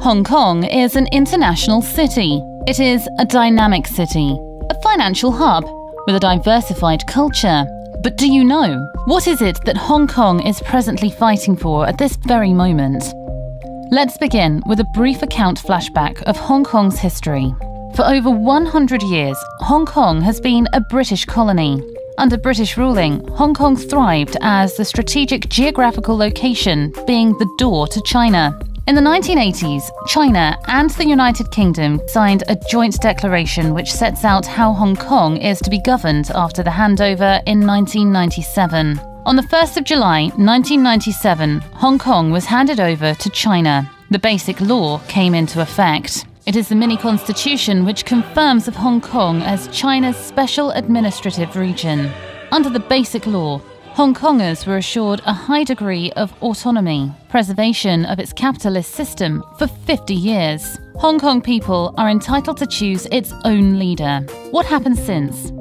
Hong Kong is an international city. It is a dynamic city, a financial hub with a diversified culture. But do you know, what is it that Hong Kong is presently fighting for at this very moment? Let's begin with a brief account flashback of Hong Kong's history. For over 100 years, Hong Kong has been a British colony. Under British ruling, Hong Kong thrived as the strategic geographical location, being the door to China. In the 1980s, China and the United Kingdom signed a joint declaration which sets out how Hong Kong is to be governed after the handover in 1997. On the 1st of July 1997, Hong Kong was handed over to China. The Basic Law came into effect. It is the mini-constitution which confirms of Hong Kong as China's special administrative region. Under the Basic Law, Hong Kongers were assured a high degree of autonomy, preservation of its capitalist system for 50 years. Hong Kong people are entitled to choose its own leader. What happened since?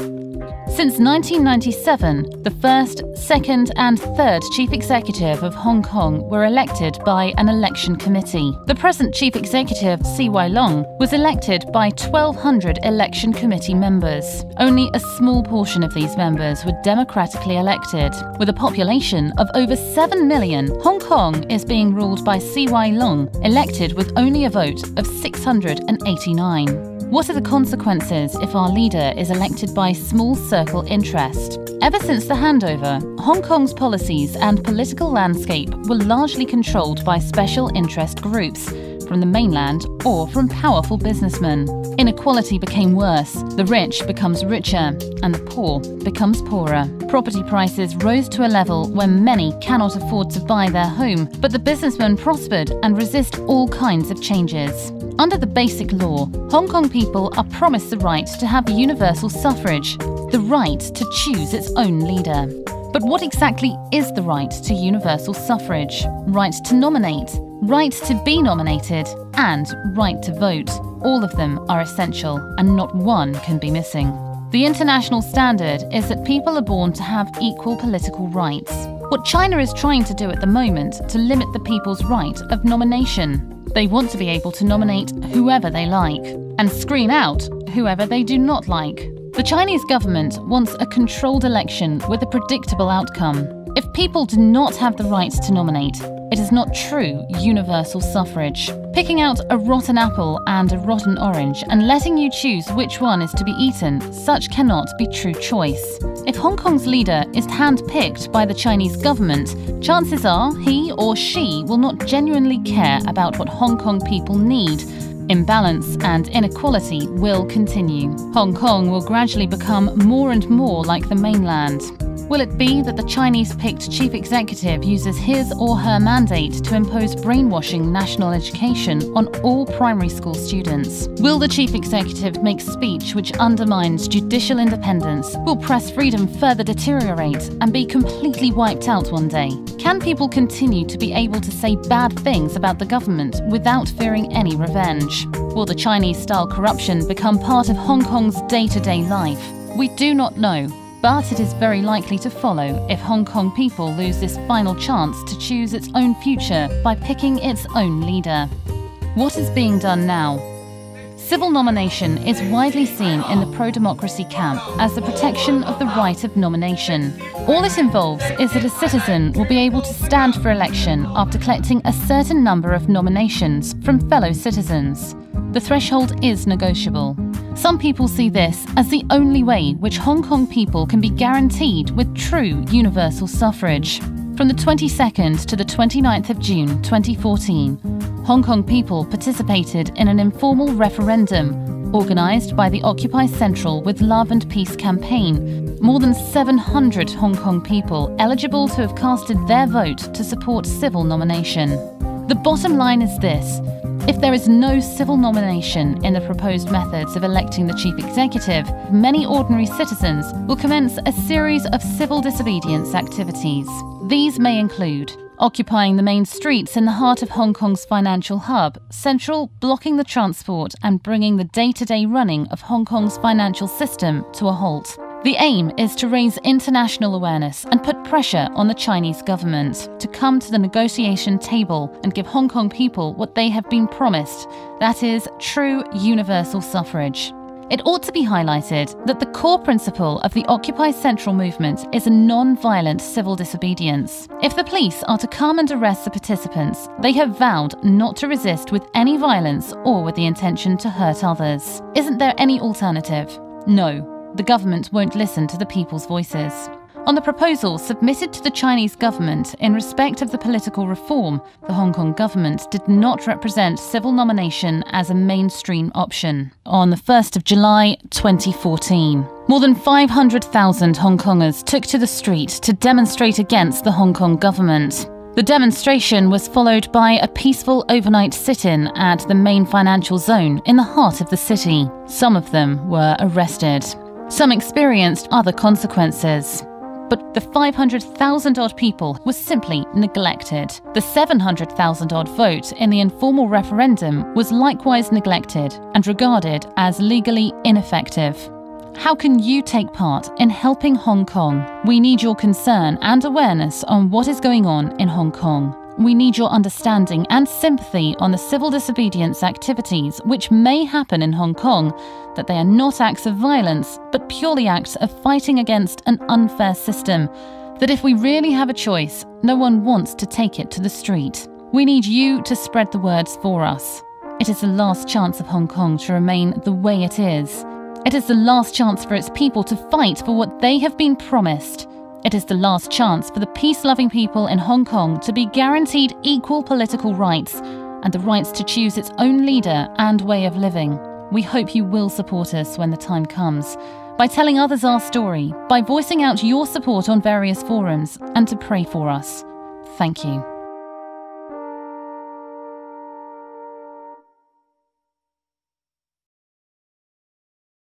Since 1997, the first, second and third chief executive of Hong Kong were elected by an election committee. The present chief executive, CY Leung, was elected by 1,200 election committee members. Only a small portion of these members were democratically elected. With a population of over 7 million, Hong Kong is being ruled by CY Leung, elected with only a vote of 689. What are the consequences if our leader is elected by small circle interest? Ever since the handover, Hong Kong's policies and political landscape were largely controlled by special interest groups, from the mainland or from powerful businessmen. Inequality became worse, the rich becomes richer, and the poor becomes poorer. Property prices rose to a level where many cannot afford to buy their home, but the businessmen prospered and resist all kinds of changes. Under the Basic Law, Hong Kong people are promised the right to have universal suffrage, the right to choose its own leader. But what exactly is the right to universal suffrage? Right to nominate, right to be nominated, and right to vote. All of them are essential, and not one can be missing. The international standard is that people are born to have equal political rights. What China is trying to do at the moment to limit the people's right of nomination. They want to be able to nominate whoever they like, and screen out whoever they do not like. The Chinese government wants a controlled election with a predictable outcome. If people do not have the right to nominate, it is not true universal suffrage. Picking out a rotten apple and a rotten orange and letting you choose which one is to be eaten, such cannot be true choice. If Hong Kong's leader is hand-picked by the Chinese government, chances are he or she will not genuinely care about what Hong Kong people need. Imbalance and inequality will continue. Hong Kong will gradually become more and more like the mainland. Will it be that the Chinese-picked chief executive uses his or her mandate to impose brainwashing national education on all primary school students? Will the chief executive make speech which undermines judicial independence? Will press freedom further deteriorate and be completely wiped out one day? Can people continue to be able to say bad things about the government without fearing any revenge? Will the Chinese-style corruption become part of Hong Kong's day-to-day life? We do not know. But it is very likely to follow if Hong Kong people lose this final chance to choose its own future by picking its own leader. What is being done now? Civil nomination is widely seen in the pro-democracy camp as the protection of the right of nomination. All it involves is that a citizen will be able to stand for election after collecting a certain number of nominations from fellow citizens. The threshold is negotiable. Some people see this as the only way which Hong Kong people can be guaranteed with true universal suffrage. From the 22nd to the 29th of June 2014, Hong Kong people participated in an informal referendum organised by the Occupy Central with Love and Peace campaign. More than 700 Hong Kong people eligible to have casted their vote to support civil nomination. The bottom line is this. If there is no civil nomination in the proposed methods of electing the chief executive, many ordinary citizens will commence a series of civil disobedience activities. These may include occupying the main streets in the heart of Hong Kong's financial hub, Central blocking the transport and bringing the day-to-day running of Hong Kong's financial system to a halt. The aim is to raise international awareness and put pressure on the Chinese government to come to the negotiation table and give Hong Kong people what they have been promised, that is, true universal suffrage. It ought to be highlighted that the core principle of the Occupy Central movement is a non-violent civil disobedience. If the police are to come and arrest the participants, they have vowed not to resist with any violence or with the intention to hurt others. Isn't there any alternative? No. The government won't listen to the people's voices. On the proposal submitted to the Chinese government in respect of the political reform, the Hong Kong government did not represent civil nomination as a mainstream option. On the 1st of July 2014, more than 500,000 Hong Kongers took to the street to demonstrate against the Hong Kong government. The demonstration was followed by a peaceful overnight sit-in at the main financial zone in the heart of the city. Some of them were arrested. Some experienced other consequences. But the 500,000-odd people was simply neglected. The 700,000-odd vote in the informal referendum was likewise neglected and regarded as legally ineffective. How can you take part in helping Hong Kong? We need your concern and awareness on what is going on in Hong Kong. We need your understanding and sympathy on the civil disobedience activities which may happen in Hong Kong, that they are not acts of violence, but purely acts of fighting against an unfair system, that if we really have a choice, no one wants to take it to the street. We need you to spread the words for us. It is the last chance of Hong Kong to remain the way it is. It is the last chance for its people to fight for what they have been promised. It is the last chance for the peace-loving people in Hong Kong to be guaranteed equal political rights and the rights to choose its own leader and way of living. We hope you will support us when the time comes, by telling others our story, by voicing out your support on various forums, and to pray for us. Thank you.